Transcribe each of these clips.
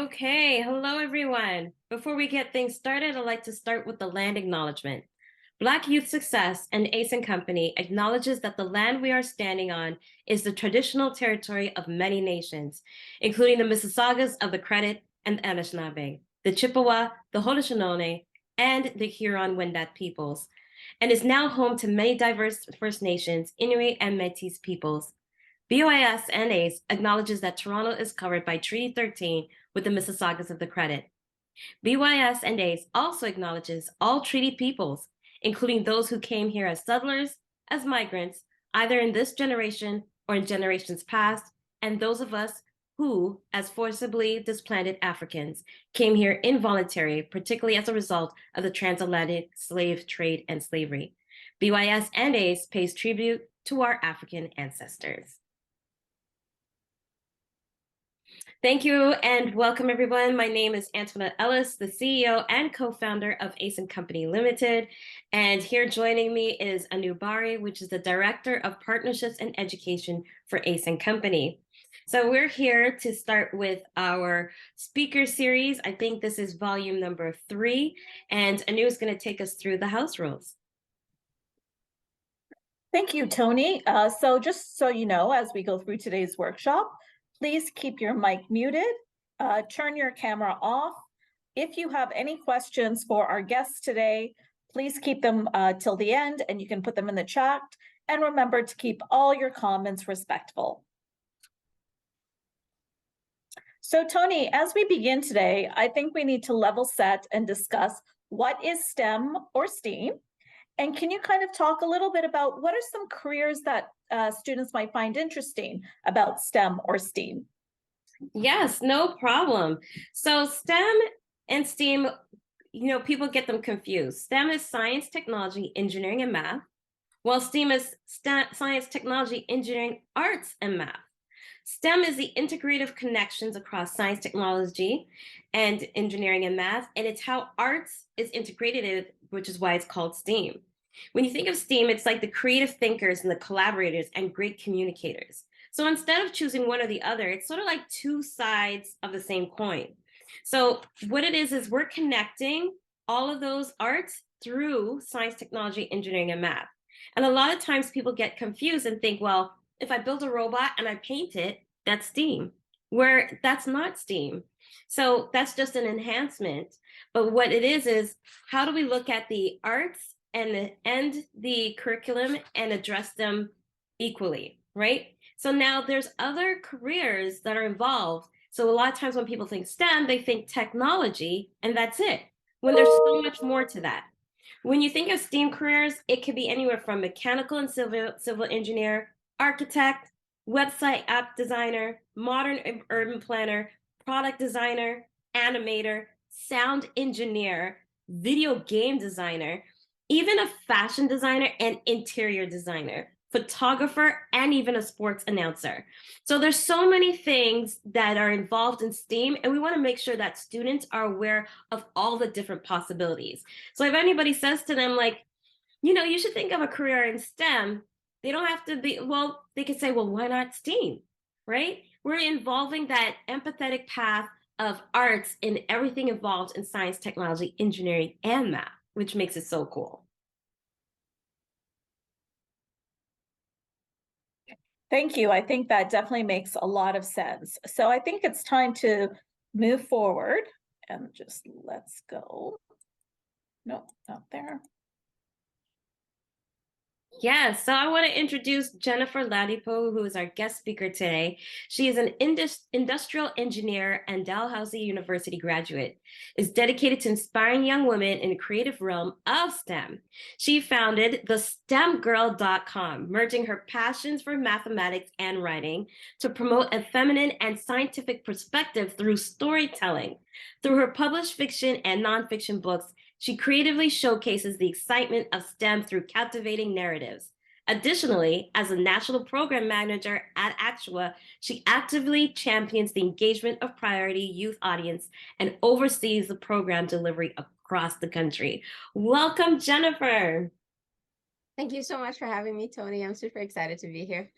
Okay, hello everyone. Before we get things started, I'd like to start with the land acknowledgement. Black Youth Success and Ace and Company acknowledges that the land we are standing on is the traditional territory of many nations, including the Mississaugas of the Credit and the Anishinaabe, the Chippewa, the Haudenosaunee, and the Huron-Wendat peoples, and is now home to many diverse First Nations, Inuit, and Métis peoples. BOIS and ACE acknowledges that Toronto is covered by Treaty 13 with the Mississaugas of the Credit. BYS and ACE also acknowledges all treaty peoples, including those who came here as settlers, as migrants, either in this generation or in generations past, and those of us who, as forcibly displanted Africans, came here involuntarily, particularly as a result of the transatlantic slave trade and slavery. BYS and ACE pays tribute to our African ancestors. Thank you and welcome everyone. My name is Antoinette Ellis, the CEO and co-founder of Ace & Company Limited. And here joining me is Anu Bari, which is the Director of Partnerships and Education for Ace & Company. So we're here to start with our speaker series. I think this is volume number 3, and Anu is going to take us through the house rules. Thank you, Tony. So just so you know, as we go through today's workshop, please keep your mic muted, turn your camera off. If you have any questions for our guests today, please keep them till the end and you can put them in the chat. And remember to keep all your comments respectful. So Tony, as we begin today, I think we need to level set and discuss what is STEM or STEAM. And can you kind of talk a little bit about what are some careers that students might find interesting about STEM or STEAM? Yes, no problem. So STEM and STEAM, people get them confused. STEM is science, technology, engineering, and math, while STEAM is science, technology, engineering, arts, and math. STEM is the integrative connections across science, technology, and engineering and math, and it's how arts is integrated, which is why it's called STEAM. When you think of STEAM, it's like the creative thinkers and the collaborators and great communicators. So instead of choosing one or the other, it's sort of like two sides of the same coin. So what it is we're connecting all of those arts through science, technology, engineering, and math. And a lot of times people get confused and think, well, if I build a robot and I paint it, that's STEAM, where that's not STEAM. So that's just an enhancement. But what it is how do we look at the arts and the curriculum and address them equally, right? So now there's other careers that are involved. So a lot of times when people think STEM, they think technology, and that's it, when there's so much more to that. When you think of STEAM careers, it could be anywhere from mechanical and civil engineer, architect, website app designer, modern urban planner, product designer, animator, sound engineer, video game designer, even a fashion designer and interior designer, photographer, and even a sports announcer. So there's so many things that are involved in STEAM, and we want to make sure that students are aware of all the different possibilities. So if anybody says to them, like, you should think of a career in STEM, they don't have to be, well, they could say, well, why not STEAM, right? We're involving that empathetic path of arts in everything involved in science, technology, engineering, and math, which makes it so cool. Thank you. I think that definitely makes a lot of sense. So I think it's time to move forward and just let's go. No, not there. Yes, so I want to introduce Jennifer Ladipo, who is our guest speaker today. She is an industrial engineer and Dalhousie University graduate, is dedicated to inspiring young women in the creative realm of STEM. She founded the STEMgirl.com, merging her passions for mathematics and writing to promote a feminine and scientific perspective through storytelling. Through her published fiction and nonfiction books, she creatively showcases the excitement of STEM through captivating narratives. Additionally, as a national program manager at Actua, she actively champions the engagement of priority youth audience and oversees the program delivery across the country. Welcome, Jennifer. Thank you so much for having me, Tony. I'm super excited to be here.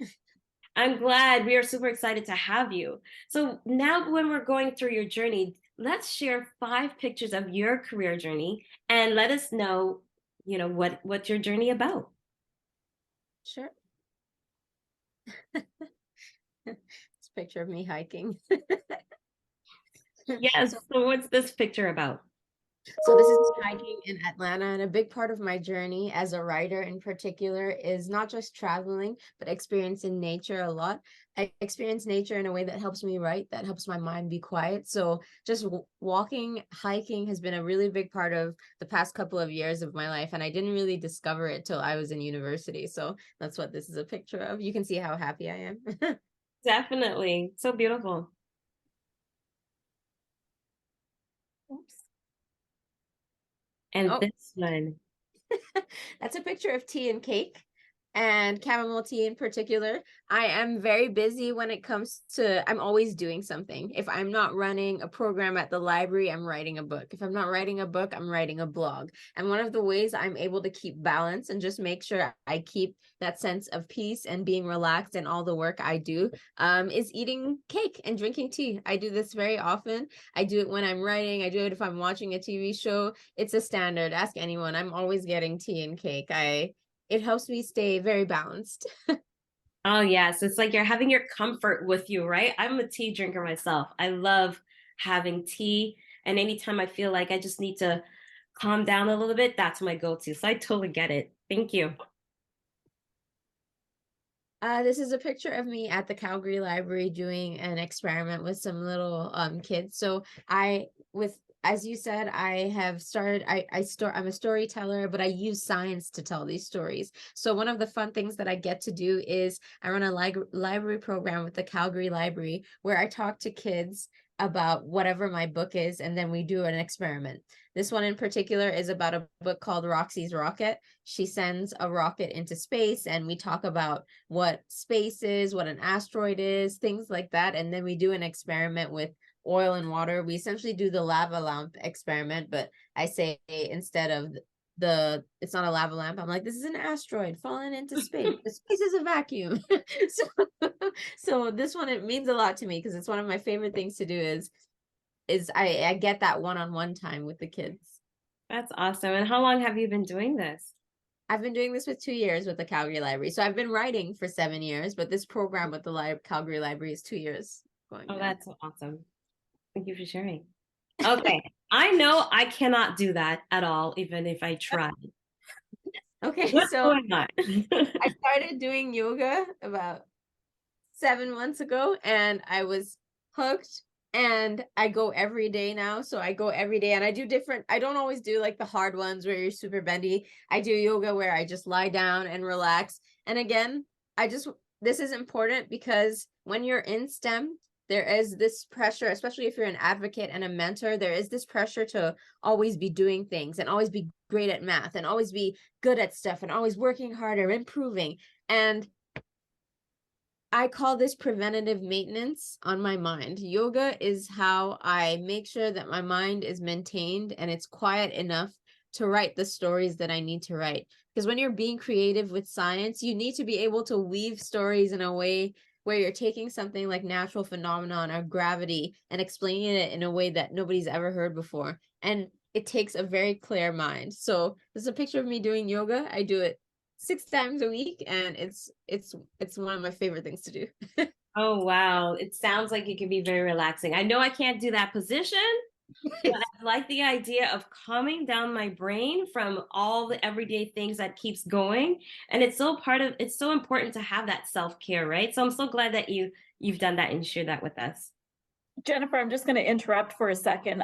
I'm glad. We are super excited to have you. So now when we're going through your journey, let's share 5 pictures of your career journey and let us know, what's your journey about. Sure. It's a picture of me hiking. Yes. So what's this picture about? So this is hiking in Atlanta, and a big part of my journey as a writer in particular is not just traveling, but experiencing nature a lot. I experience nature in a way that helps me write, that helps my mind be quiet. So just walking, hiking has been a really big part of the past couple of years of my life, and I didn't really discover it till I was in university. So that's what this is a picture of. You can see how happy I am. Definitely. So beautiful. Oops. And Oh, this one. that's a picture of tea and cake, and chamomile tea in particular. I am very busy when it comes to, I'm always doing something. If I'm not running a program at the library, I'm writing a book. If I'm not writing a book, I'm writing a blog. And one of the ways I'm able to keep balance and just make sure I keep that sense of peace and being relaxed in all the work I do is eating cake and drinking tea. I do this very often. I do it when I'm writing. I do it if I'm watching a TV show. It's a standard. Ask anyone. I'm always getting tea and cake. It helps me stay very balanced. Oh, yes. It's like you're having your comfort with you, right? I'm a tea drinker myself. I love having tea. And anytime I feel like I just need to calm down a little bit, that's my go-to. So I totally get it. Thank you. This is a picture of me at the Calgary Library doing an experiment with some little kids. So as you said, I'm a storyteller, but I use science to tell these stories. So one of the fun things that I get to do is I run a library program with the Calgary Library where I talk to kids about whatever my book is, and then we do an experiment. This one in particular is about a book called Roxy's Rocket. She sends a rocket into space, and we talk about what space is, what an asteroid is, things like that. And then we do an experiment with oil and water. We essentially do the lava lamp experiment, but I say instead of it's not a lava lamp, I'm like, this is an asteroid falling into space. The space is a vacuum. So this one, it means a lot to me because it's one of my favorite things to do is I get that one-on-one time with the kids. That's awesome. And how long have you been doing this? I've been doing this with 2 years with the Calgary Library. So I've been writing for 7 years, but this program with the Calgary Library is 2 years going Oh, now. that's awesome. Thank you for sharing. Okay. I know I cannot do that at all, even if I tried. Okay, What's so going on? I started doing yoga about 7 months ago, and I was hooked, and I go every day now. So I go every day, and I don't always do like the hard ones where you're super bendy. I do yoga where I just lie down and relax. And again, this is important because when you're in STEM, there is this pressure, especially if you're an advocate and a mentor, there is this pressure to always be doing things and always be great at math and always be good at stuff and always working harder, improving. And I call this preventative maintenance on my mind. Yoga is how I make sure that my mind is maintained and it's quiet enough to write the stories that I need to write. Because when you're being creative with science, you need to be able to weave stories in a way where you're taking something like natural phenomenon or gravity and explaining it in a way that nobody's ever heard before. And it takes a very clear mind. So this is a picture of me doing yoga. I do it 6 times a week, and it's one of my favorite things to do. Oh, wow. It sounds like it can be very relaxing. I know I can't do that position, but I like the idea of calming down my brain from all the everyday things that keeps going. And it's so important to have that self-care, right? So I'm so glad that you've done that and shared that with us. Jennifer, I'm just going to interrupt for a second.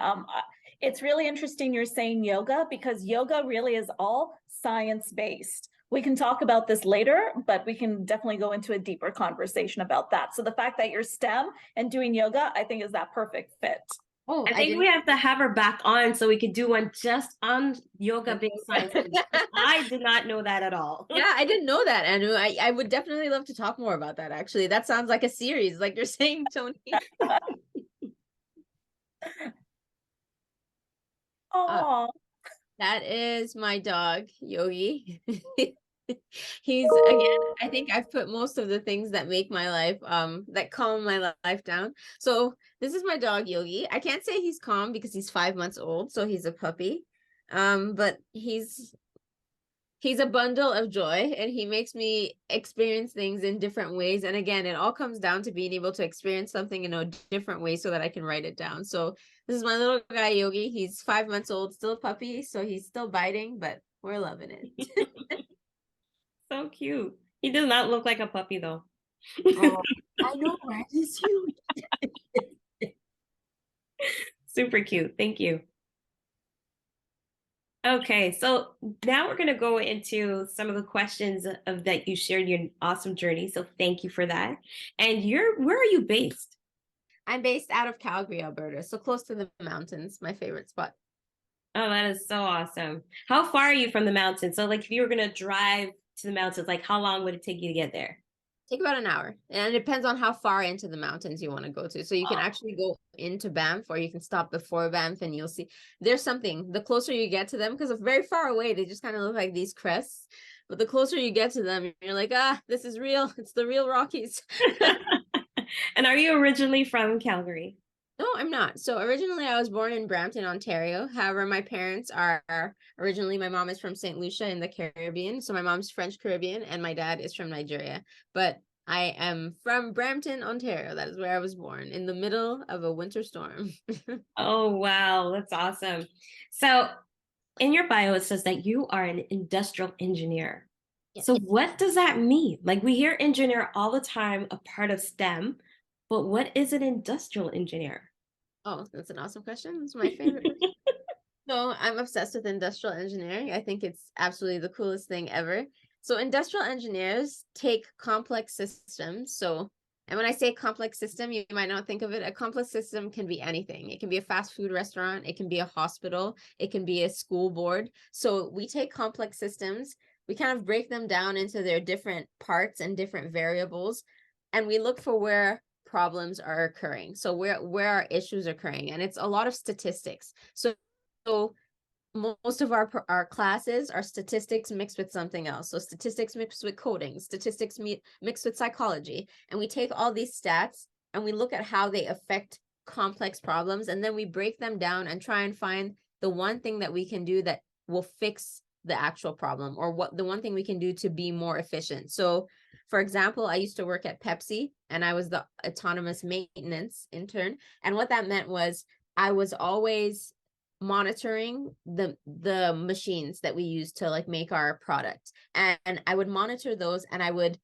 It's really interesting you're saying yoga because yoga really is all science-based. We can talk about this later, but we can definitely go into a deeper conversation about that. So the fact that you're STEM and doing yoga, I think is that perfect fit. Oh, I think we have to have her back on so we could do one just on yoga being science. I did not know that at all. Yeah, I didn't know that, Anu. I would definitely love to talk more about that, actually. That sounds like a series, like you're saying, Tony. Oh, That is my dog, Yogi. He's again, I think I've put most of the things that make my life that calm my life down. So this is my dog Yogi. I can't say he's calm because he's 5 months old, so he's a puppy. But he's a bundle of joy, and he makes me experience things in different ways. And again, it all comes down to being able to experience something in a different way so that I can write it down. So this is my little guy Yogi. He's 5 months old, still a puppy, so he's still biting, but we're loving it. So cute. He does not look like a puppy though. Oh, I know, right? He's huge. Super cute. Thank you. Okay, so now we're going to go into some of the questions of that you shared your awesome journey. So thank you for that. And where are you based? I'm based out of Calgary, Alberta, so close to the mountains, my favorite spot. Oh, that is so awesome. How far are you from the mountains? So like if you were going to drive to the mountains, like how long would it take you to get there? Take about an hour, and it depends on how far into the mountains you want to go to. So you can actually go into Banff, or you can stop before Banff, and you'll see there's something. The closer you get to them, because they're very far away, they just kind of look like these crests. But the closer you get to them, you're like, this is real. It's the real Rockies. And are you originally from Calgary? No, I'm not. So originally I was born in Brampton, Ontario. However, my parents are originally, my mom is from St. Lucia in the Caribbean. So my mom's French Caribbean and my dad is from Nigeria. But I am from Brampton, Ontario. That is where I was born, in the middle of a winter storm. Oh, wow. That's awesome. So in your bio, it says that you are an industrial engineer. Yes. So what does that mean? Like we hear engineer all the time, a part of STEM, but what is an industrial engineer? Oh, that's an awesome question. It's my favorite. So I'm obsessed with industrial engineering. I think it's absolutely the coolest thing ever. So industrial engineers take complex systems. And when I say complex system, you might not think of it. A complex system can be anything. It can be a fast food restaurant. It can be a hospital. It can be a school board. So we take complex systems, we kind of break them down into their different parts and different variables, and we look for where problems are occurring. So where are issues occurring? And it's a lot of statistics. So most of our classes are statistics mixed with something else. So statistics mixed with coding, statistics mixed with psychology. And we take all these stats and we look at how they affect complex problems. And then we break them down and try and find the one thing that we can do that will fix the actual problem, or what the one thing we can do to be more efficient. So for example, I used to work at Pepsi and I was the autonomous maintenance intern. And what that meant was I was always monitoring the machines that we use to like make our product, and I would monitor those, and I would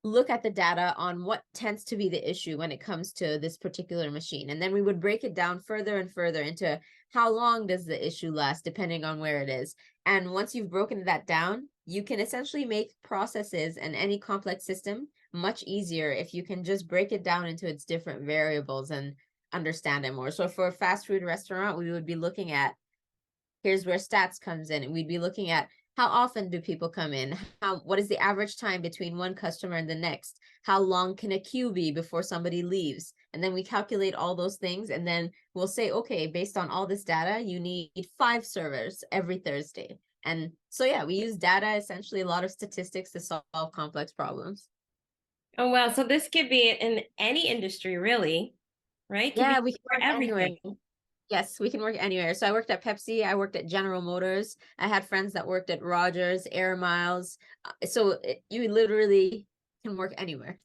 look at the data on what tends to be the issue when it comes to this particular machine, and then we would break it down further and further into how long does the issue last depending on where it is. And once you've broken that down, you can essentially make processes and any complex system much easier if you can just break it down into its different variables and understand it more. So for a fast food restaurant, we would be looking at, here's where stats comes in, and we'd be looking at how often do people come in, what is the average time between one customer and the next, how long can a queue be before somebody leaves, and then we calculate all those things, and then we'll say, okay, based on all this data, you need 5 servers every Thursday. And so yeah, we use data, essentially a lot of statistics, to solve complex problems. Oh, wow. So this could be in any industry, really, right? Could Yeah, be we can for work everything. anywhere. Yes, we can work anywhere. So I worked at Pepsi, I worked at General Motors, I had friends that worked at Rogers, Air Miles. You literally can work anywhere.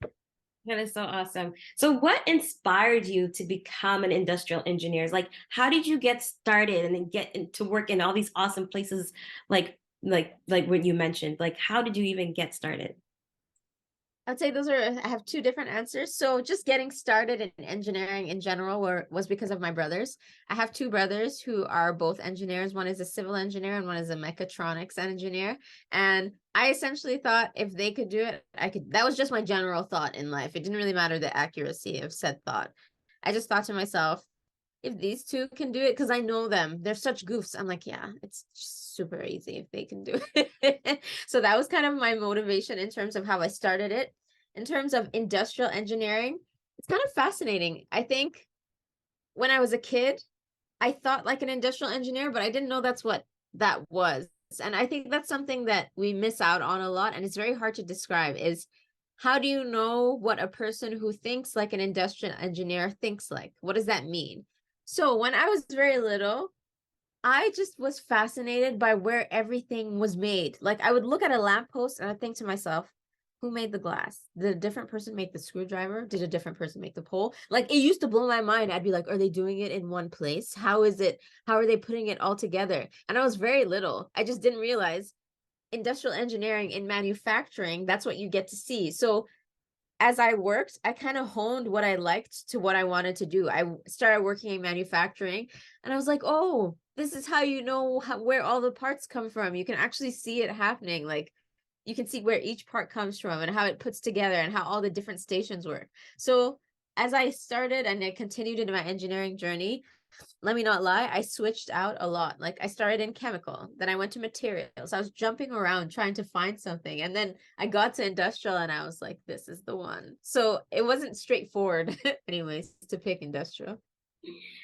That is so awesome. So what inspired you to become an industrial engineer? Like, how did you get started and then to work in all these awesome places like what you mentioned? Like, how did you even get started? I'd say I have 2 different answers. So just getting started in engineering in general was because of my brothers. I have 2 brothers who are both engineers. One is a civil engineer and one is a mechatronics engineer. And I essentially thought if they could do it, I could. That was just my general thought in life. It didn't really matter the accuracy of said thought. I just thought to myself, if these 2 can do it, because I know them, they're such goofs. I'm like, yeah, it's super easy if they can do it. So that was kind of my motivation in terms of how I started it. In terms of industrial engineering, it's kind of fascinating. I think when I was a kid, I thought like an industrial engineer, but I didn't know that's what that was. And I think that's something that we miss out on a lot, and it's very hard to describe, is how do you know what a person who thinks like an industrial engineer thinks like? What does that mean? So when I was very little, I just was fascinated by where everything was made. Like I would look at a lamppost and I think to myself, who made the glass? Did a different person make the screwdriver? Did a different person make the pole? Like it used to blow my mind. I'd be like, are they doing it in one place? How is it? How are they putting it all together? And I was very little. I just didn't realize industrial engineering in manufacturing, that's what you get to see. So as I worked, I kind of honed what I liked to what I wanted to do. I started working in manufacturing and I was like, oh, this is how you know where all the parts come from. You can actually see it happening. Like you can see where each part comes from and how it puts together and how all the different stations work. So as I started and I continued in my engineering journey, let me not lie, I switched out a lot. Like I started in chemical, then I went to materials. I was jumping around trying to find something. And then I got to industrial and I was like, this is the one. So it wasn't straightforward anyways to pick industrial.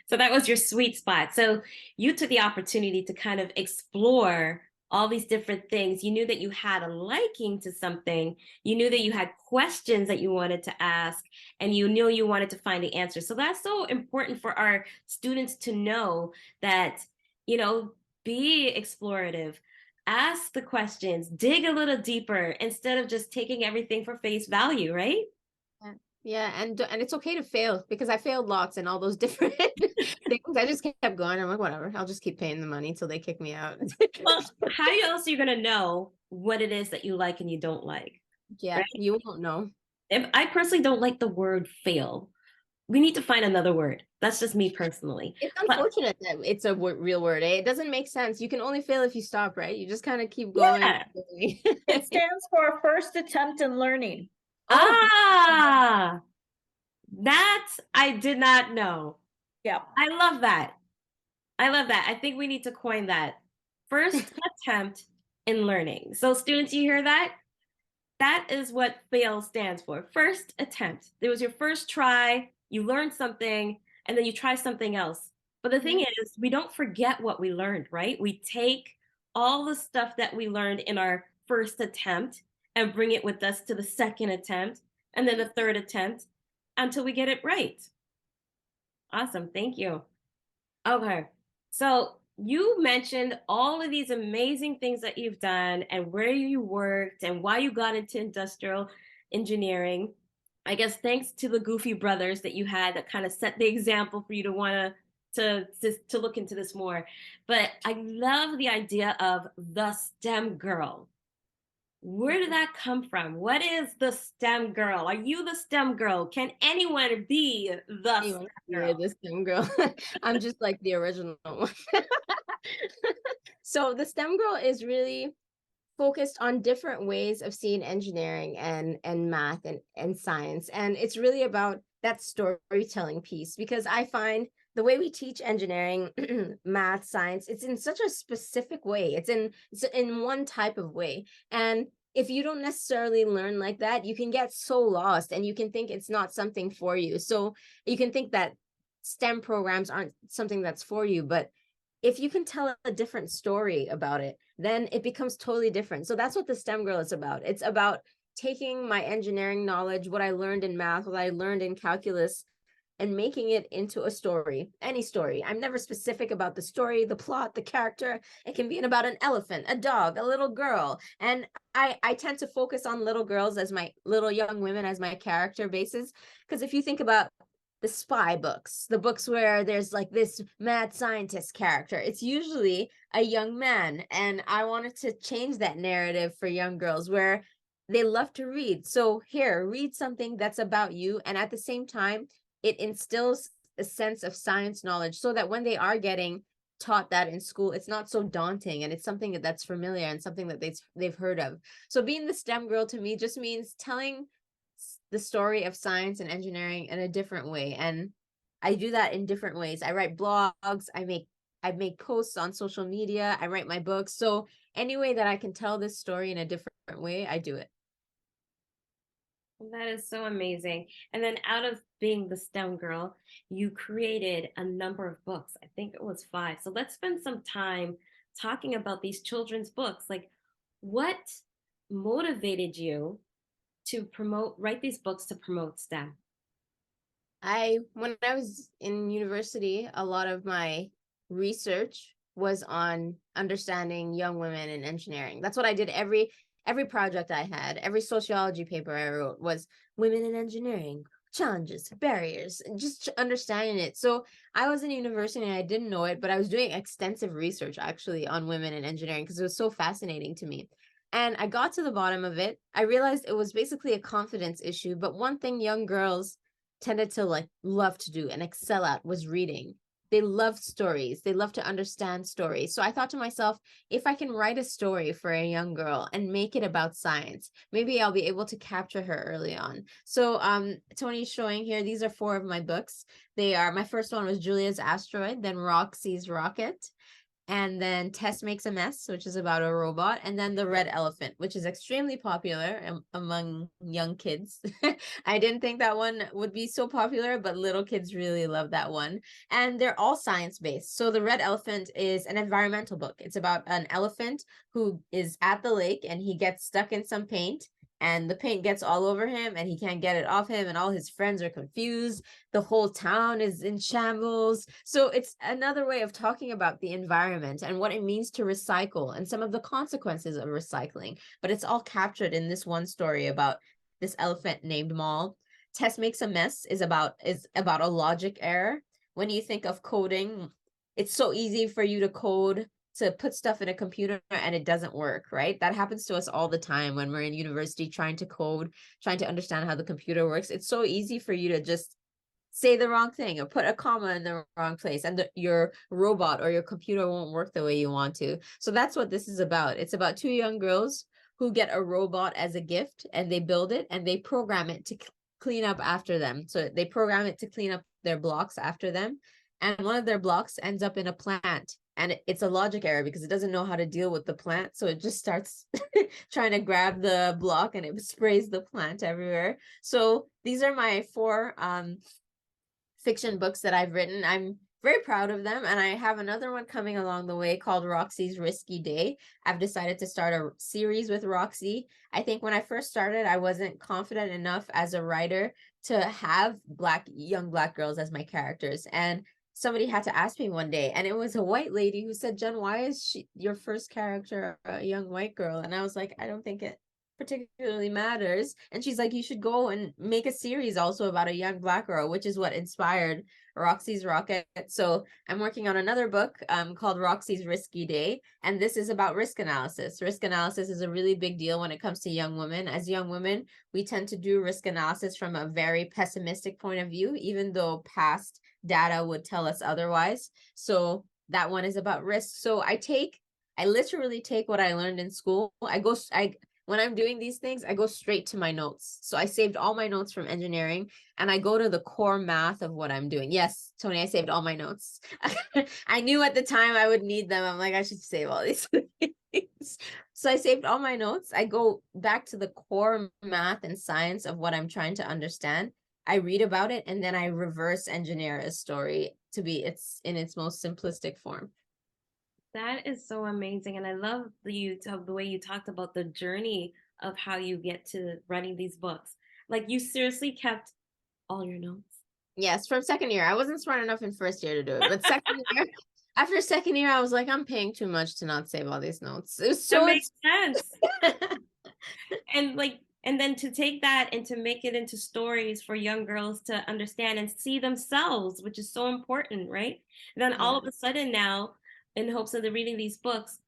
So that was your sweet spot. So you took the opportunity to kind of explore all these different things. You knew that you had a liking to something. You knew that you had questions that you wanted to ask, and you knew you wanted to find the answer. So that's so important for our students to know that, be explorative, ask the questions, dig a little deeper instead of just taking everything for face value, right? Yeah, and it's okay to fail because I failed lots in all those different things. I just kept going. I'm like, whatever, I'll just keep paying the money until they kick me out. Well, how else are you going to know what it is that you like and you don't like? Yeah, Right? you won't know. If I personally don't like the word fail. We need to find another word. That's just me personally. It's But unfortunate that it's a real word. Eh? It doesn't make sense. You can only fail if you stop, right? You just kind of keep going. yeah. It stands for first attempt in learning. Oh, Ah, that I did not know. Yeah. I love that. I love that. I think we need to coin that. First attempt in learning. So students, you hear that? That is what fail stands for. First attempt. It was your first try, you learned something, and then you try something else. But the thing is, we don't forget what we learned, right? We take all the stuff that we learned in our first attempt and bring it with us to the second attempt and then the third attempt until we get it right. Awesome. Thank you. Okay. So you mentioned all of these amazing things that you've done and where you worked and why you got into industrial engineering. I guess thanks to the Goofy brothers that you had that kind of set the example for you to want to look into this more. But I love the idea of the STEM girl. Where did that come from? What is the STEM girl? Are you the STEM girl? Can anyone be the you STEM are girl? this STEM girl. I'm just like the original one. So the STEM girl is really focused on different ways of seeing engineering and math and science. And it's really about that storytelling piece because I find the way we teach engineering, math, science, it's in such a specific way. It's in one type of way. And if you don't necessarily learn like that, you can get so lost and you can think it's not something for you. So you can think that STEM programs aren't something that's for you, but if you can tell a different story about it, then it becomes totally different. So that's what the STEM girl is about. It's about taking my engineering knowledge, what I learned in math, what I learned in calculus, and making it into a story, any story. I'm never specific about the story, the plot, the character. It can be about an elephant, a dog, a little girl. And I tend to focus on little girls as my little young women as my character basis. Because if you think about the spy books, the books where there's like this mad scientist character, it's usually a young man. And I wanted to change that narrative for young girls where they love to read. So here, read something that's about you. And at the same time, it instills a sense of science knowledge so that when they are getting taught that in school, it's not so daunting and it's something that's familiar and something that they've heard of. So being the STEM girl to me just means telling the story of science and engineering in a different way. And I do that in different ways. I write blogs, I make posts on social media, I write my books. So any way that I can tell this story in a different way, I do it. That is so amazing. And then out of being the STEM girl, you created a number of books. I think it was 5. So let's spend some time talking about these children's books. Like, what motivated you to write these books to promote STEM? When I was in university, a lot of my research was on understanding young women in engineering. That's what I did every project I had, every sociology paper I wrote was women in engineering, challenges, barriers, and just understanding it. So I was in university and I didn't know it, but I was doing extensive research actually on women in engineering because it was so fascinating to me. And I got to the bottom of it. I realized it was basically a confidence issue, but one thing young girls tended to like love to do and excel at was reading. They loved stories. They love to understand stories. So I thought to myself, if I can write a story for a young girl and make it about science, maybe I'll be able to capture her early on. So Tony's showing here, these are 4 of my books. They are, my first one was Julia's Asteroid, then Roxy's Rocket, and then Tess Makes a Mess, which is about a robot, and then The Red Elephant, which is extremely popular among young kids. I didn't think that one would be so popular, but little kids really love that one. And they're all science-based. So The Red Elephant is an environmental book. It's about an elephant who is at the lake and he gets stuck in some paint, and the paint gets all over him and he can't get it off him, and all his friends are confused. The whole town is in shambles. So it's another way of talking about the environment and what it means to recycle and some of the consequences of recycling. But it's all captured in this one story about this elephant named Maul. Tess Makes a Mess is about a logic error. When you think of coding, it's so easy for you to code, to put stuff in a computer and it doesn't work, right? That happens to us all the time when we're in university trying to code, trying to understand how the computer works. It's so easy for you to just say the wrong thing or put a comma in the wrong place, and your robot or your computer won't work the way you want to. So that's what this is about. It's about 2 young girls who get a robot as a gift, and they build it and they program it to clean up after them. So they program it to clean up their blocks after them. And one of their blocks ends up in a plant. And it's a logic error because it doesn't know how to deal with the plant. So it just starts trying to grab the block and it sprays the plant everywhere. So these are my 4 fiction books that I've written. I'm very proud of them. And I have another one coming along the way called Roxy's Risky Day. I've decided to start a series with Roxy. I think when I first started, I wasn't confident enough as a writer to have young black girls as my characters. And somebody had to ask me one day, and it was a white lady who said, "Jen, why is your first character a young white girl?" And I was like, I don't think it particularly matters. And she's like, you should go and make a series also about a young black girl, which is what inspired Roxy's Rocket. So I'm working on another book called Roxy's Risky Day, and this is about risk analysis. Risk analysis is a really big deal when it comes to young women. As young women, we tend to do risk analysis from a very pessimistic point of view, even though past data would tell us otherwise. So that one is about risk. So I literally take what I learned in school. When I'm doing these things, I go straight to my notes. So I saved all my notes from engineering and I go to the core math of what I'm doing. Yes, Tony, I saved all my notes. I knew at the time I would need them. I'm like, I should save all these things. So I saved all my notes. I go back to the core math and science of what I'm trying to understand. I read about it and then I reverse engineer a story to be in its most simplistic form. That is so amazing. And I love the way you talked about the journey of how you get to writing these books. Like, you seriously kept all your notes. Yes, from second year. I wasn't smart enough in first year to do it, but second year, after second year, I was like, I'm paying too much to not save all these notes. It was That so makes sense. And then to take that and to make it into stories for young girls to understand and see themselves, which is so important, right? Then all of a sudden now, in hopes of reading these books,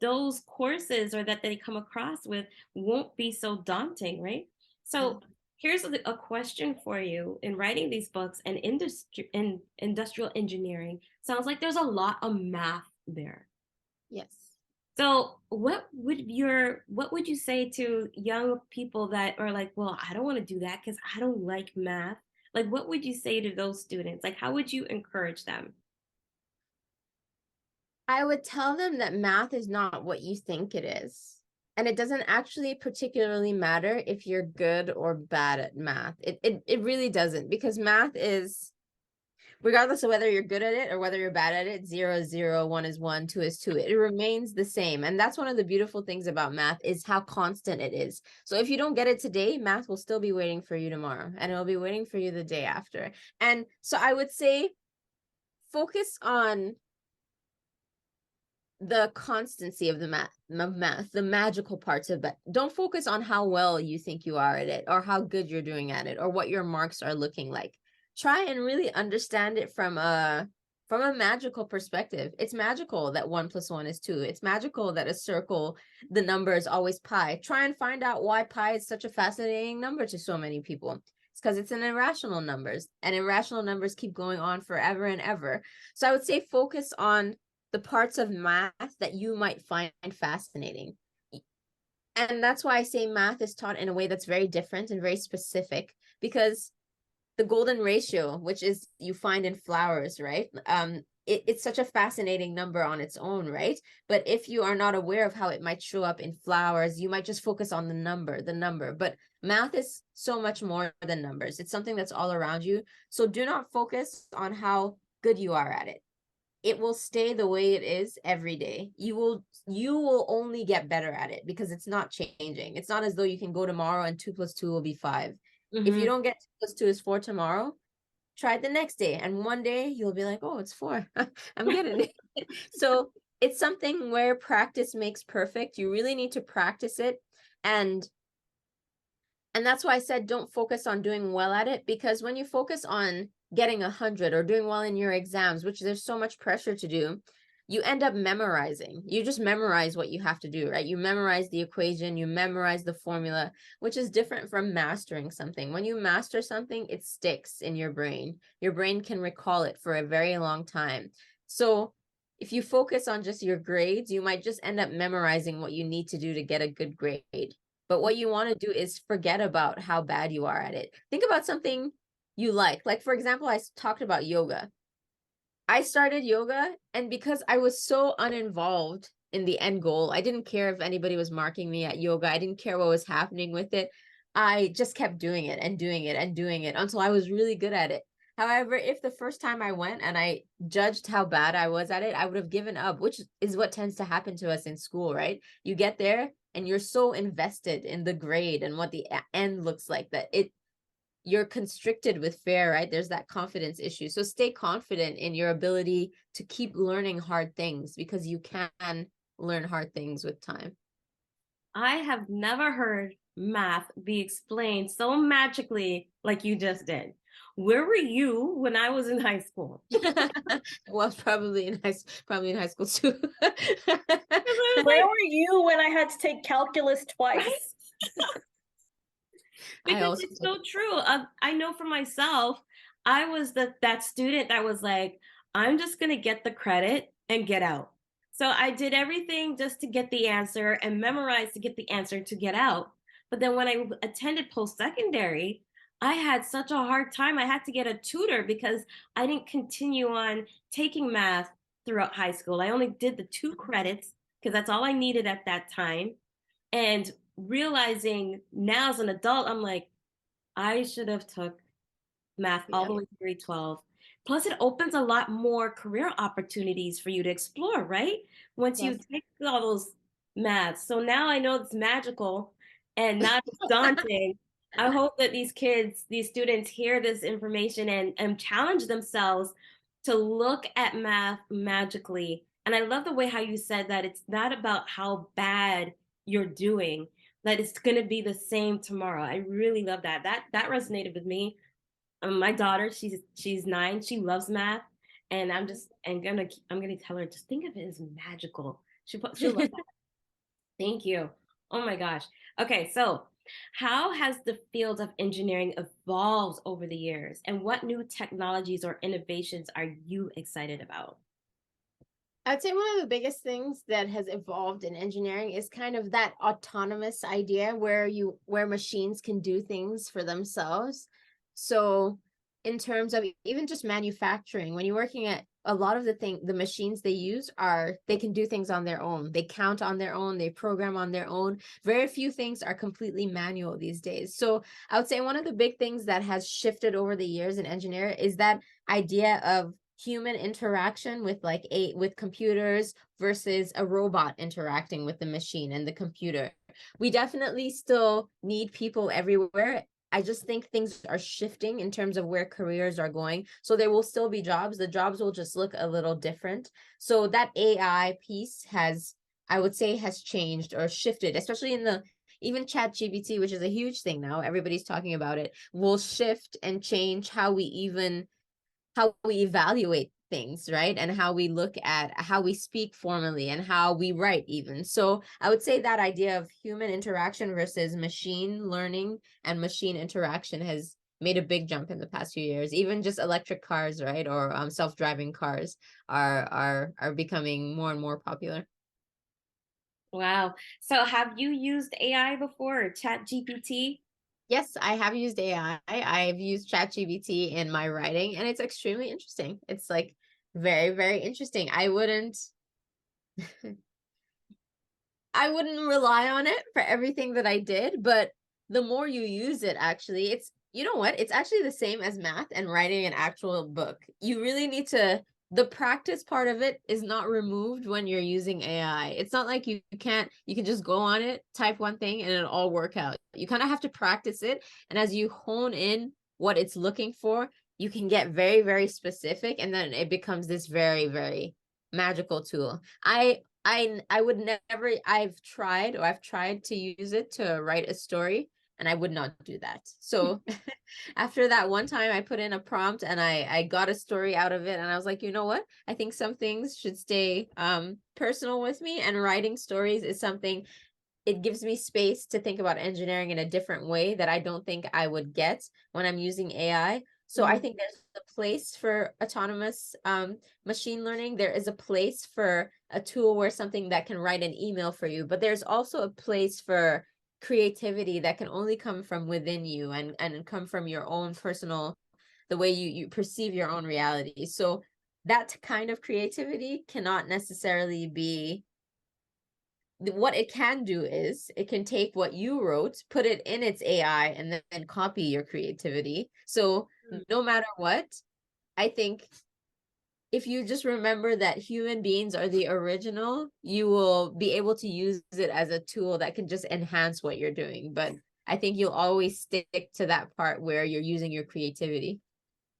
those courses or that they come across with won't be so daunting, right? So here's a question for you. In writing these books and in industrial engineering, sounds like there's a lot of math there. Yes. So what would you say to young people that are like, well, I don't want to do that because I don't like math? Like, what would you say to those students? Like, how would you encourage them? I would tell them that math is not what you think it is. And it doesn't actually particularly matter if you're good or bad at math. It really doesn't, because math is, regardless of whether you're good at it or whether you're bad at it, 0 is 0, 1 is 1, 2 is 2. It remains the same. And that's one of the beautiful things about math is how constant it is. So if you don't get it today, math will still be waiting for you tomorrow, and it will be waiting for you the day after. And so I would say focus on the constancy of the math, the magical parts of it. Don't focus on how well you think you are at it, or how good you're doing at it, or what your marks are looking like. Try and really understand it from a magical perspective. It's magical that 1 + 1 is 2. It's magical that a circle, the number is always pi. Try and find out why pi is such a fascinating number to so many people. It's because it's an irrational numbers, and irrational numbers keep going on forever and ever. So I would say focus on the parts of math that you might find fascinating. And that's why I say math is taught in a way that's very different and very specific, because the golden ratio, which is you find in flowers, right? It's such a fascinating number on its own, right? But if you are not aware of how it might show up in flowers, you might just focus on the number. But math is so much more than numbers. It's something that's all around you. So do not focus on how good you are at it. It will stay the way it is every day. You will only get better at it because it's not changing. It's not as though you can go tomorrow and 2 + 2 will be 5. If you don't get 2 + 2 is 4 tomorrow, try it the next day. And one day you'll be like, oh, it's 4. I'm getting it. So it's something where practice makes perfect. You really need to practice it. And that's why I said don't focus on doing well at it, because when you focus on getting 100 or doing well in your exams, which there's so much pressure to do, you end up memorizing. You just memorize what you have to do, right? You memorize the equation, you memorize the formula, which is different from mastering something. When you master something, it sticks in your brain. Your brain can recall it for a very long time. So if you focus on just your grades, you might just end up memorizing what you need to do to get a good grade. But what you want to do is forget about how bad you are at it. Think about something you like. Like, for example, I talked about yoga. I started yoga, and because I was so uninvolved in the end goal, I didn't care if anybody was marking me at yoga. I didn't care what was happening with it. I just kept doing it and doing it and doing it until I was really good at it. However, if the first time I went and I judged how bad I was at it, I would have given up, which is what tends to happen to us in school, right? You get there and you're so invested in the grade and what the end looks like that you're constricted with fear, right? There's that confidence issue. So stay confident in your ability to keep learning hard things, because you can learn hard things with time. I have never heard math be explained so magically like you just did. Where were you when I was in high school? Well, probably in high school too. Where were you when I had to take calculus twice? Because it's so true. I know for myself, I was that student that was like, I'm just going to get the credit and get out. So I did everything just to get the answer and memorize to get the answer to get out. But then when I attended post-secondary, I had such a hard time. I had to get a tutor because I didn't continue on taking math throughout high school. I only did the 2 credits because that's all I needed at that time. And realizing now as an adult, I'm like, I should have took math all the way to grade 12. Plus, it opens a lot more career opportunities for you to explore, right? Once you take all those maths. So now I know it's magical and not daunting. I hope that these kids, these students hear this information and challenge themselves to look at math magically. And I love the way how you said that it's not about how bad you're doing, that it's going to be the same tomorrow. I really love that. That resonated with me. My daughter, she's 9. She loves math, and I'm gonna tell her, just think of it as magical. She'll love that. Thank you. Oh my gosh. Okay, so how has the field of engineering evolved over the years, and what new technologies or innovations are you excited about? I'd say one of the biggest things that has evolved in engineering is kind of that autonomous idea where machines can do things for themselves. So in terms of even just manufacturing, when you're working at a lot of the machines they use they can do things on their own. They count on their own, they program on their own. Very few things are completely manual these days. So I would say one of the big things that has shifted over the years in engineering is that idea of human interaction with with computers versus a robot interacting with the machine and the computer. We definitely still need people everywhere. I just think things are shifting in terms of where careers are going. So there will still be jobs. The jobs will just look a little different. So that AI piece I would say, has changed or shifted, especially in even ChatGPT, which is a huge thing now. Everybody's talking about it, will shift and change how we evaluate things, right? And how we look at how we speak formally and how we write even. So I would say that idea of human interaction versus machine learning and machine interaction has made a big jump in the past few years. Even just electric cars, right? Or self-driving cars are becoming more and more popular. Wow. So have you used AI before, or Chat GPT? Yes, I have used AI. I've used ChatGPT in my writing, and it's extremely interesting. It's like very, very interesting. I wouldn't rely on it for everything that I did, but the more you use it, actually, you know what? It's actually the same as math and writing an actual book. You really need the practice part of it is not removed when you're using AI. It's not like you can just go on it, type one thing, and it'll all work out. You kind of have to practice it. And as you hone in what it's looking for, you can get very, very specific, and then it becomes this very, very magical tool. I would never, I've tried to use it to write a story, and I would not do that. So after that one time I put in a prompt and I got a story out of it, and I was like, you know what? I think some things should stay personal with me, and writing stories is something, it gives me space to think about engineering in a different way that I don't think I would get when I'm using AI. So I think there's a place for autonomous machine learning. There is a place for a tool where something that can write an email for you, but there's also a place for creativity that can only come from within you and come from your own personal, the way you perceive your own reality. So that kind of creativity cannot necessarily be, what it can do is it can take what you wrote, put it in its AI, and then copy your creativity. So no matter what, I think if you just remember that human beings are the original, you will be able to use it as a tool that can just enhance what you're doing. But I think you'll always stick to that part where you're using your creativity.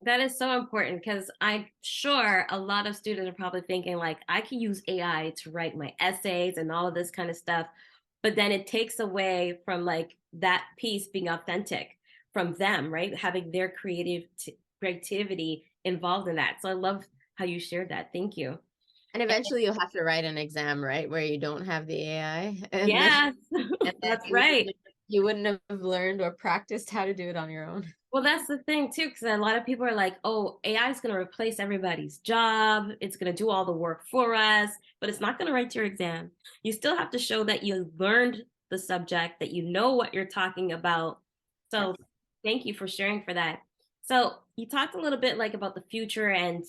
That is so important, because I'm sure a lot of students are probably thinking, like, I can use AI to write my essays and all of this kind of stuff, but then it takes away from like that piece being authentic from them, right? Having their creativity involved in that. So I love how you shared that. Thank you. And eventually you'll have to write an exam, right? Where you don't have the AI. Yes, And then that's right. you wouldn't have learned or practiced how to do it on your own. Well, that's the thing too, because a lot of people are like, oh, AI is going to replace everybody's job. It's going to do all the work for us, but it's not going to write your exam. You still have to show that you learned the subject, that you know what you're talking about. So thank you for sharing for that. So you talked a little bit like about the future, and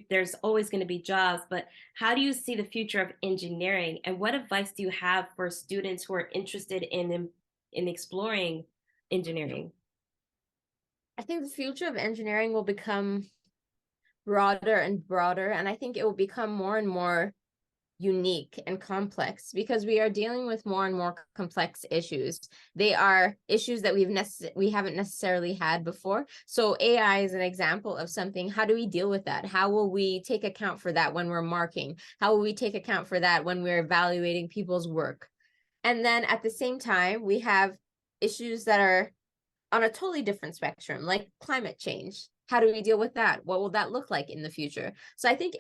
there's always going to be jobs, but how do you see the future of engineering, and what advice do you have for students who are interested in exploring engineering? I think the future of engineering will become broader and broader, and I think it will become more and more unique and complex because we are dealing with more and more complex issues. They are issues that we haven't necessarily had before. So AI is an example of something. How do we deal with that? How will we take account for that when we're marking? How will we take account for that when we're evaluating people's work? And then at the same time, we have issues that are on a totally different spectrum, like climate change. How do we deal with that? What will that look like in the future? So I think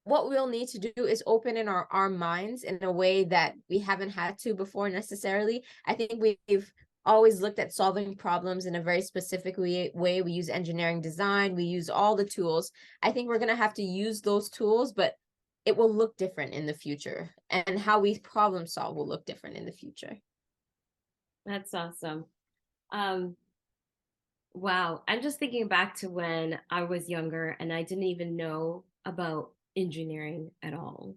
what we'll need to do is open in our minds in a way that we haven't had to before necessarily. I think we've always looked at solving problems in a very specific way. We use engineering design, we use all the tools. I think we're going to have to use those tools, but it will look different in the future, and how we problem solve will look different in the future. That's awesome. Um, Wow. I'm just thinking back to when I was younger and I didn't even know about engineering at all.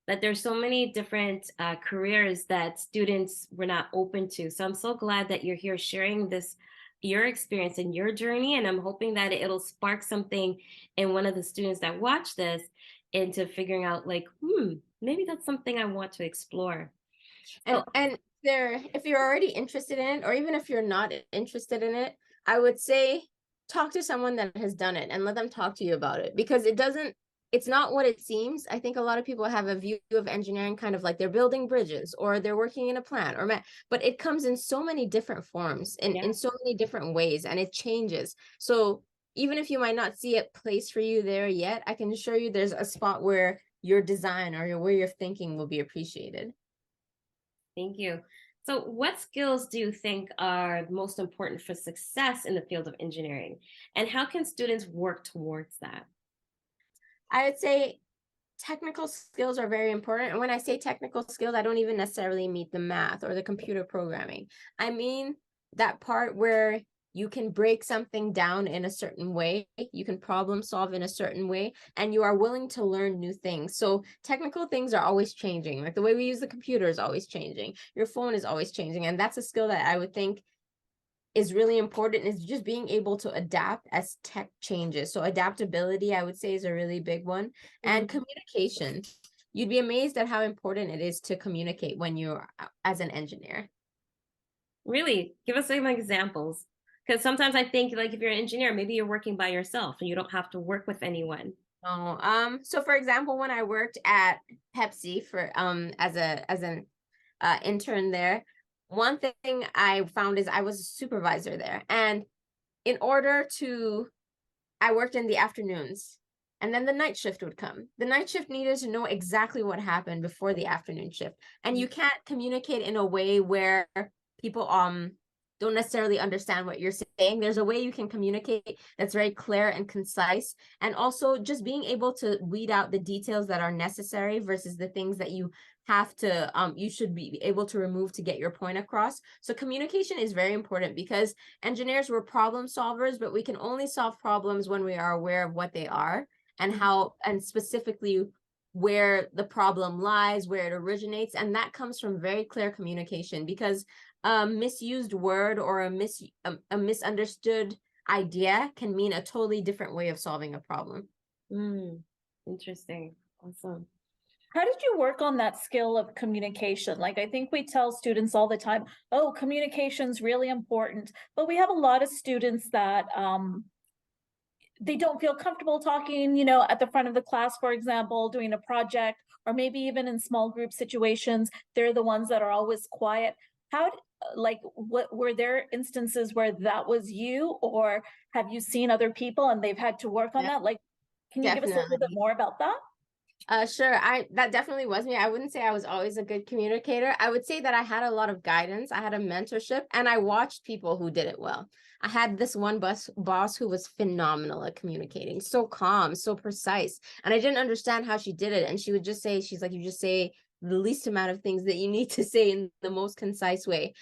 That there's so many different careers that students were not open to. So I'm so glad that you're here sharing this, your experience and your journey. And I'm hoping that it'll spark something in one of the students that watch this into figuring out, like, maybe that's something I want to explore. So, And there, if you're already interested in it, or even if you're not interested in it, I would say talk to someone that has done it and let them talk to you about it, because it's not what it seems. I think a lot of people have a view of engineering kind of like they're building bridges or they're working in a plant but it comes in so many different forms yeah. in so many different ways, and it changes. So even if you might not see a place for you there yet, I can assure you there's a spot where your design or where your thinking will be appreciated. Thank you. So, what skills do you think are most important for success in the field of engineering? And how can students work towards that? I would say technical skills are very important. And when I say technical skills, I don't even necessarily mean the math or the computer programming. I mean that part where you can break something down in a certain way, you can problem solve in a certain way, and you are willing to learn new things. So technical things are always changing. Like the way we use the computer is always changing. Your phone is always changing. And that's a skill that I would think is really important, is just being able to adapt as tech changes. So adaptability, I would say, is a really big one. And communication. You'd be amazed at how important it is to communicate when you're as an engineer. Really, give us some examples. Because sometimes I think, like, if you're an engineer, maybe you're working by yourself and you don't have to work with anyone. Oh, so for example, when I worked at Pepsi for as an intern there, one thing I found is I was a supervisor there, and in order to I worked in the afternoons, and then the night shift would come. The night shift needed to know exactly what happened before the afternoon shift. And you can't communicate in a way where people don't necessarily understand what you're saying. There's a way you can communicate that's very clear and concise, and also just being able to weed out the details that are necessary versus the things that you should be able to remove to get your point across. So communication is very important, because engineers were problem solvers, but we can only solve problems when we are aware of what they are and how, and specifically where the problem lies, where it originates. And that comes from very clear communication, because a misused word or a misunderstood idea can mean a totally different way of solving a problem. Interesting. Awesome. How did you work on that skill of communication? Like, I think we tell students all the time, oh, communication's really important, but we have a lot of students that they don't feel comfortable talking, at the front of the class, for example, doing a project, or maybe even in small group situations, they're the ones that are always quiet. What were there instances where that was you, or have you seen other people and they've had to work on that? Like, can you give us a little bit more about that? Sure. That definitely was me. I wouldn't say I was always a good communicator. I would say that I had a lot of guidance. I had a mentorship, and I watched people who did it well. I had this one boss who was phenomenal at communicating, so calm, so precise. And I didn't understand how she did it. And she would just say, she's like, you just say the least amount of things that you need to say in the most concise way.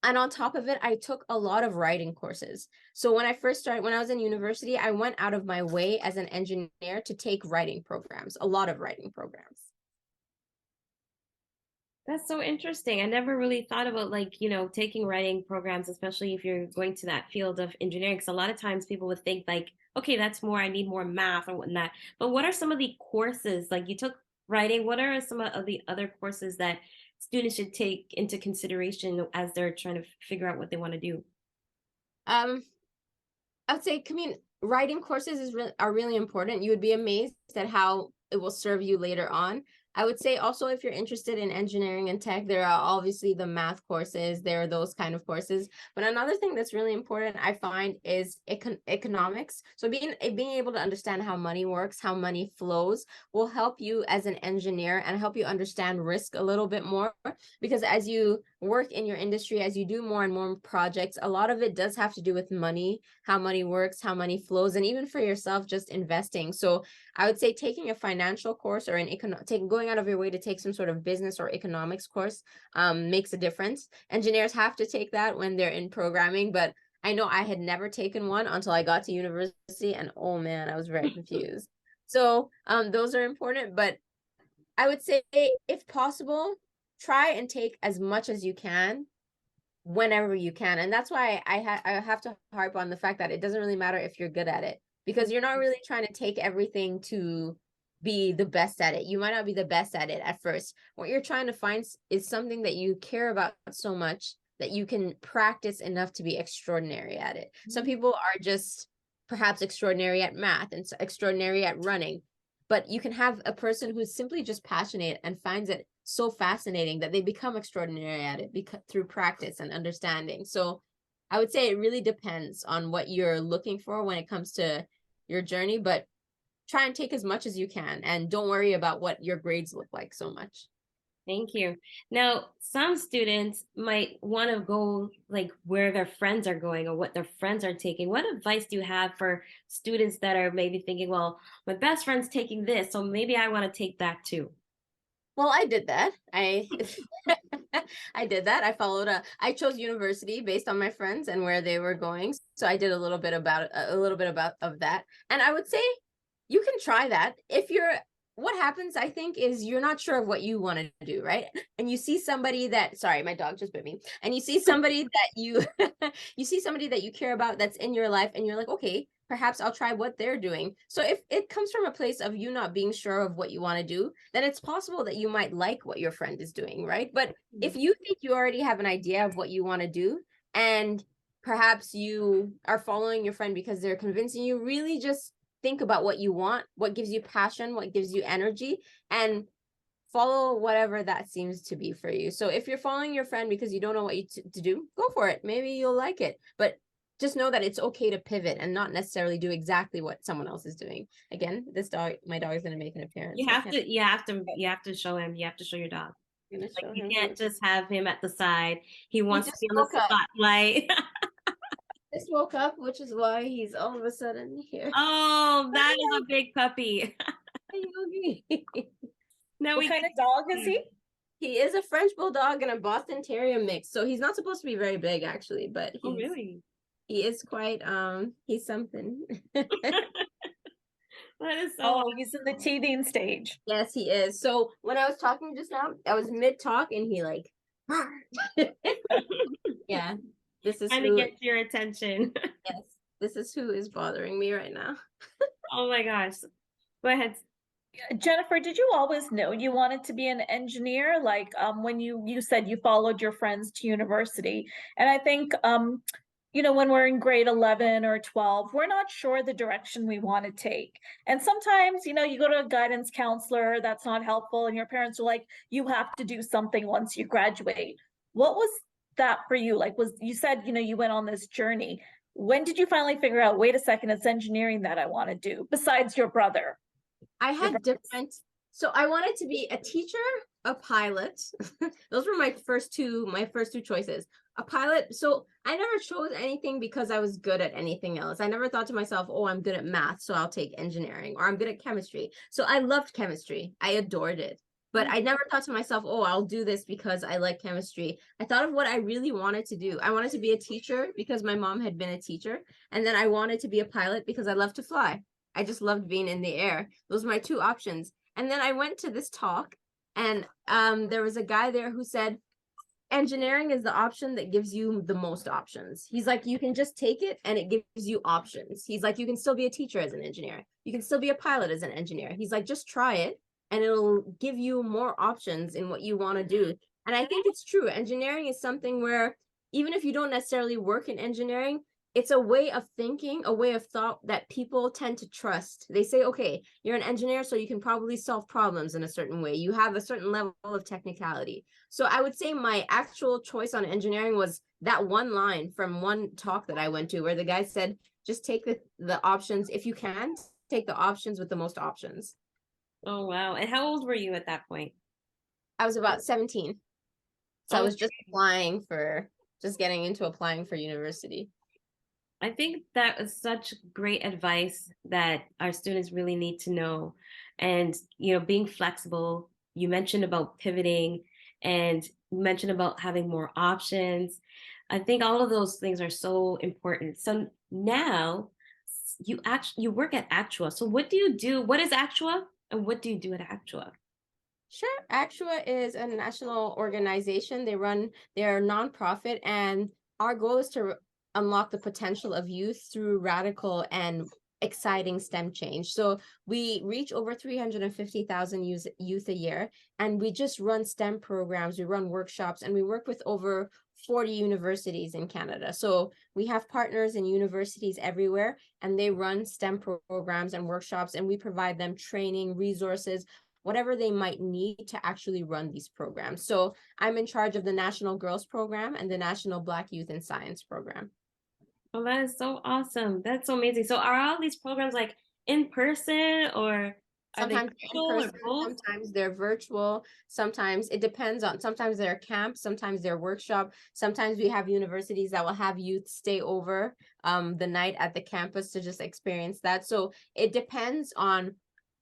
And on top of it, I took a lot of writing courses. So when I was in university, I went out of my way as an engineer to take writing programs, a lot of writing programs. That's so interesting. I never really thought about, like, taking writing programs, especially if you're going to that field of engineering. Because a lot of times people would think, like, okay, that's more, I need more math or whatnot. But what are some of the courses, like, you took writing, what are some of the other courses that students should take into consideration as they're trying to figure out what they want to do? I would say writing courses are really important. You would be amazed at how it will serve you later on. I would say also, if you're interested in engineering and tech, there are obviously the math courses, there are those kind of courses. But another thing that's really important, I find, is economics. So being able to understand how money works, how money flows, will help you as an engineer and help you understand risk a little bit more. Because as you work in your industry, as you do more and more projects, a lot of it does have to do with money, how money works, how money flows, and even for yourself, just investing. So I would say taking a financial course or going out of your way to take some sort of business or economics course makes a difference. Engineers have to take that when they're in programming, but I know I had never taken one until I got to university, and oh man, I was very confused. So those are important, but I would say if possible, try and take as much as you can whenever you can. And that's why I have to harp on the fact that it doesn't really matter if you're good at it, because you're not really trying to take everything to be the best at it. You might not be the best at it at first. What you're trying to find is something that you care about so much that you can practice enough to be extraordinary at it. Some people are just perhaps extraordinary at math and extraordinary at running, but you can have a person who's simply just passionate and finds it so fascinating that they become extraordinary at it through practice and understanding. So I would say it really depends on what you're looking for when it comes to your journey, but try and take as much as you can and don't worry about what your grades look like so much. Thank you. Now, some students might want to go like where their friends are going or what their friends are taking. What advice do you have for students that are maybe thinking, well, my best friend's taking this, so maybe I want to take that too? Well, I did that. I I did that. I chose university based on my friends and where they were going. So I did a little bit about of that. And I would say you can try that. What happens, I think, is you're not sure of what you want to do, right? And you see somebody that, sorry, my dog just bit me. And you see somebody that you see somebody that you care about that's in your life, and you're like, okay, perhaps I'll try what they're doing. So if it comes from a place of you not being sure of what you want to do, then it's possible that you might like what your friend is doing, right? But if you think you already have an idea of what you want to do, and perhaps you are following your friend because they're convincing you, really just think about what you want, what gives you passion, what gives you energy, and follow whatever that seems to be for you. So if you're following your friend because you don't know what to do, go for it. Maybe you'll like it, but just know that it's okay to pivot and not necessarily do exactly what someone else is doing. Again, my dog is going to make an appearance. You have to show him. You have to show your dog. I'm going to Like show you him. can't just have him at the side. He He wants to just be on the woke up. spotlight. Just woke up, which is why he's all of a sudden here. Oh, that is a big puppy. Now What kind of dog is he? He is a French Bulldog and a Boston Terrier mix. So he's not supposed to be very big, actually, but Oh, really? he is quite he's something. That is so Oh, he's in the teething stage. Yes, he is. So when I was talking just now, I was mid talk and he like yeah, this is trying to who get your attention. yes, this is who is bothering me right now. Oh my gosh. Go ahead. Jennifer, did you always know you wanted to be an engineer? Like when you said you followed your friends to university, and I think when we're in grade 11 or 12, we're not sure the direction we want to take. And sometimes, you go to a guidance counselor, that's not helpful, and your parents are like, you have to do something once you graduate. What was that for you? Like, you said, you went on this journey. When did you finally figure out, wait a second, it's engineering that I want to do, besides your brother? I had different, so I wanted to be a teacher, a pilot. Those were my first two choices. A pilot. So I never chose anything because I was good at anything else. I never thought to myself, oh, I'm good at math, so I'll take engineering, or I'm good at chemistry. So I loved chemistry. I adored it. But I never thought to myself, oh, I'll do this because I like chemistry. I thought of what I really wanted to do. I wanted to be a teacher because my mom had been a teacher. And then I wanted to be a pilot because I love to fly. I just loved being in the air. Those were my two options. And then I went to this talk, and there was a guy there who said, engineering is the option that gives you the most options. He's like, you can just take it and it gives you options. He's like, you can still be a teacher as an engineer. You can still be a pilot as an engineer. He's like, just try it and it'll give you more options in what you want to do. And I think it's true. Engineering is something where even if you don't necessarily work in engineering, it's a way of thinking, a way of thought that people tend to trust. They say, okay, you're an engineer, so you can probably solve problems in a certain way. You have a certain level of technicality. So I would say my actual choice on engineering was that one line from one talk that I went to where the guy said, just take the options. If you can, take the options with the most options. Oh, wow. And how old were you at that point? I was about 17. So I was Okay. just getting into applying for university. I think that is such great advice that our students really need to know. And, being flexible, you mentioned about pivoting and you mentioned about having more options. I think all of those things are so important. So now you work at Actua. So what do you do? What is Actua and what do you do at Actua? Sure. Actua is a national organization. They're a nonprofit, and our goal is to unlock the potential of youth through radical and exciting STEM change. So we reach over 350,000 youth a year, and we just run STEM programs, we run workshops, and we work with over 40 universities in Canada. So we have partners in universities everywhere, and they run STEM programs and workshops, and we provide them training, resources, whatever they might need to actually run these programs. So I'm in charge of the National Girls Program and the National Black Youth in Science Program. Oh, that is so awesome. That's so amazing. So are all these programs like in person or are they Sometimes they're in virtual or person, both? sometimes they're virtual, sometimes it depends on, sometimes they're camp, sometimes they're workshop, sometimes we have universities that will have youth stay over the night at the campus to just experience that. So it depends on,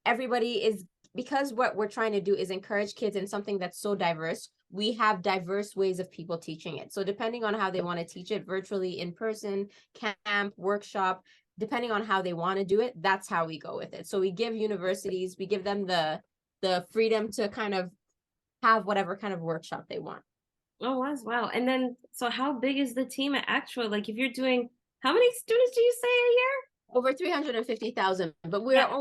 everybody is, because what we're trying to do is encourage kids in something that's so diverse. We have diverse ways of people teaching it. So depending on how they want to teach it, virtually, in person, camp, workshop, depending on how they want to do it, that's how we go with it. So we give universities, we give them the freedom to kind of have whatever kind of workshop they want. Oh, wow. And then, so how big is the team at Actua? Like if you're doing, how many students do you say a year? Over 350,000, but Yeah.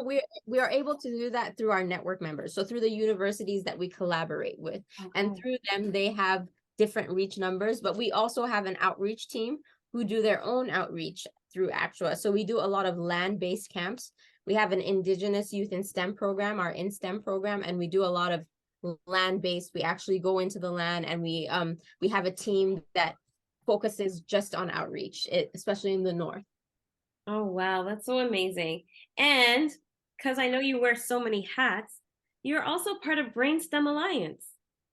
we are able to do that through our network members. So through the universities that we collaborate with, and through them, they have different reach numbers, but we also have an outreach team who do their own outreach through Actua. So we do a lot of land-based camps. We have an Indigenous Youth in STEM program, our In STEM program, and we do a lot of land-based. We actually go into the land, and we have a team that focuses just on outreach, especially in the north. Oh, wow. That's so amazing. And because I know you wear so many hats, you're also part of Brainstem Alliance.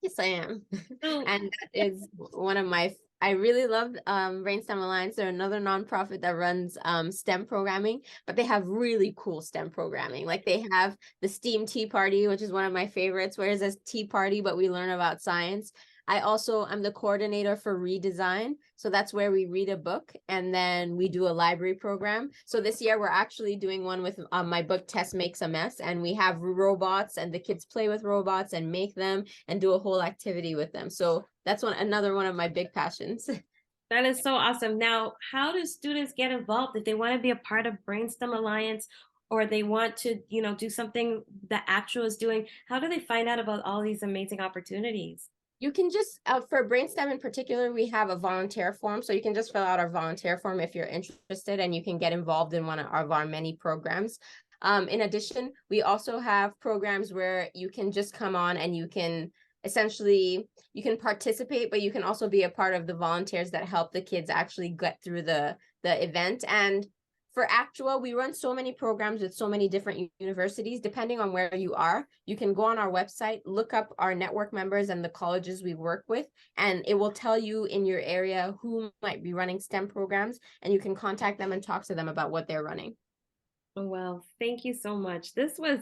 Yes, I am. So, And that is one of my, I really love Brainstem Alliance. They're another nonprofit that runs STEM programming, but they have really cool STEM programming. Like they have the STEAM Tea Party, which is one of my favorites, where it's a tea party, but we learn about science. I'm the coordinator for Redesign. So that's where we read a book and then we do a library program. So this year we're actually doing one with my book, Tess Makes a Mess. And we have robots and the kids play with robots and make them and do a whole activity with them. So that's another one of my big passions. that is so awesome. Now, how do students get involved if they want to be a part of Brainstem Alliance or they want to, do something that Actua is doing? How do they find out about all these amazing opportunities? You can just, for Brainstem in particular, we have a volunteer form. So you can just fill out our volunteer form if you're interested, and you can get involved in one of our many programs. In addition, we also have programs where you can just come on and you can you can participate, but you can also be a part of the volunteers that help the kids actually get through the event. And for Actua, we run so many programs with so many different universities. Depending on where you are, you can go on our website, look up our network members and the colleges we work with, and it will tell you in your area who might be running STEM programs, and you can contact them and talk to them about what they're running. Oh, well, thank you so much. This was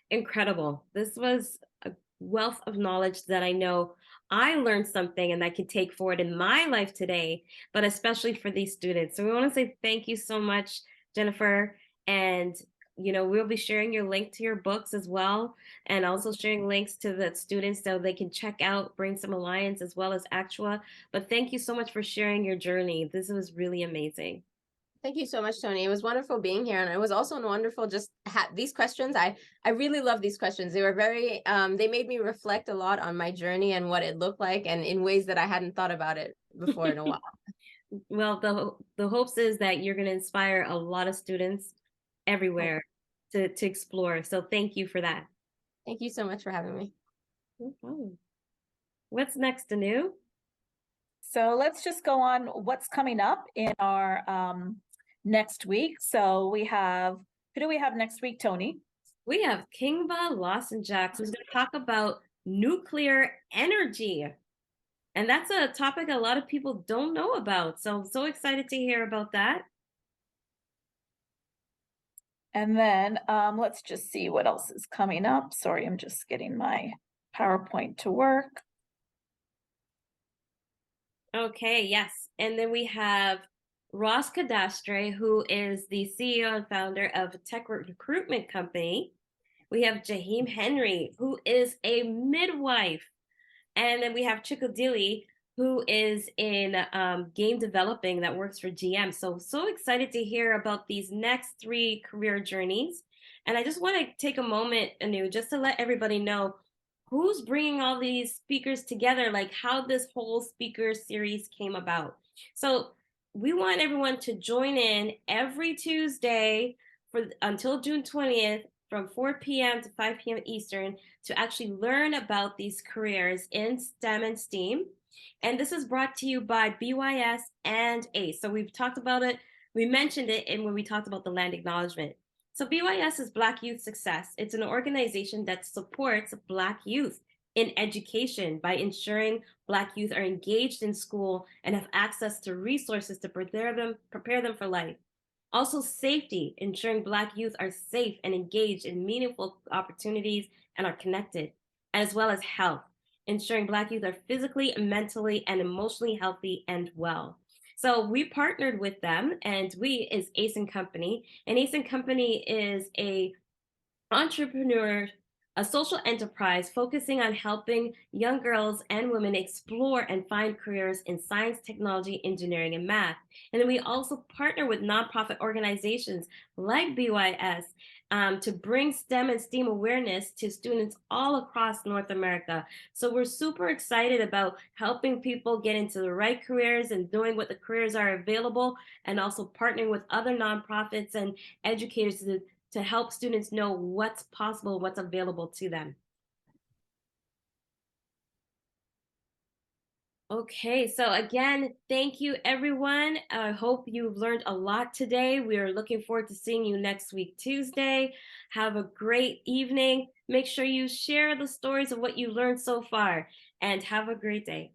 incredible. This was a wealth of knowledge that I know I learned something and I can take forward in my life today, but especially for these students. So we want to say thank you so much, Jennifer. And, we'll be sharing your link to your books as well, and also sharing links to the students so they can check out Brainstem Alliance as well as Actua. But thank you so much for sharing your journey. This was really amazing. Thank you so much, Tony. It was wonderful being here. And it was also wonderful just these questions. I really love these questions. They were very, they made me reflect a lot on my journey and what it looked like, and in ways that I hadn't thought about it before in a while. Well, the hopes is that you're going to inspire a lot of students everywhere to explore. So thank you for that. Thank you so much for having me. No problem. What's next, Anu? So let's just go on what's coming up in our next week. So who do we have next week, Tony? We have Kingba Lawson-Jacks, who's going to talk about nuclear energy. And that's a topic a lot of people don't know about. So I'm so excited to hear about that. And then let's just see what else is coming up. Sorry, I'm just getting my PowerPoint to work. Okay, yes. And then we have Ross Cadastre, who is the CEO and founder of a tech recruitment company. We have Jaheim Henry, who is a midwife. And then we have Chikadili, who is in game developing that works for GM. So excited to hear about these next 3 career journeys. And I just want to take a moment, Anu, just to let everybody know who's bringing all these speakers together, like how this whole speaker series came about. So we want everyone to join in every Tuesday for until June 20th from 4 p.m. to 5 p.m. Eastern to actually learn about these careers in STEM and STEAM. And this is brought to you by BYS and ACE. So we've talked about it. We mentioned it when we talked about the land acknowledgement. So BYS is Black Youth Success. It's an organization that supports Black youth in education by ensuring Black youth are engaged in school and have access to resources to prepare them for life. Also, safety, ensuring Black youth are safe and engaged in meaningful opportunities and are connected, as well as health, ensuring Black youth are physically, mentally, and emotionally healthy and well. So we partnered with them, and we is Ace and Company, and Ace and Company is a entrepreneur, a social enterprise focusing on helping young girls and women explore and find careers in science, technology, engineering, and math. And then we also partner with nonprofit organizations like BYS to bring STEM and STEAM awareness to students all across North America. So we're super excited about helping people get into the right careers and knowing what the careers are available, and also partnering with other nonprofits and educators to help students know what's possible, what's available to them. Okay, so again, thank you everyone. I hope you've learned a lot today. We are looking forward to seeing you next week, Tuesday. Have a great evening. Make sure you share the stories of what you learned so far, and have a great day.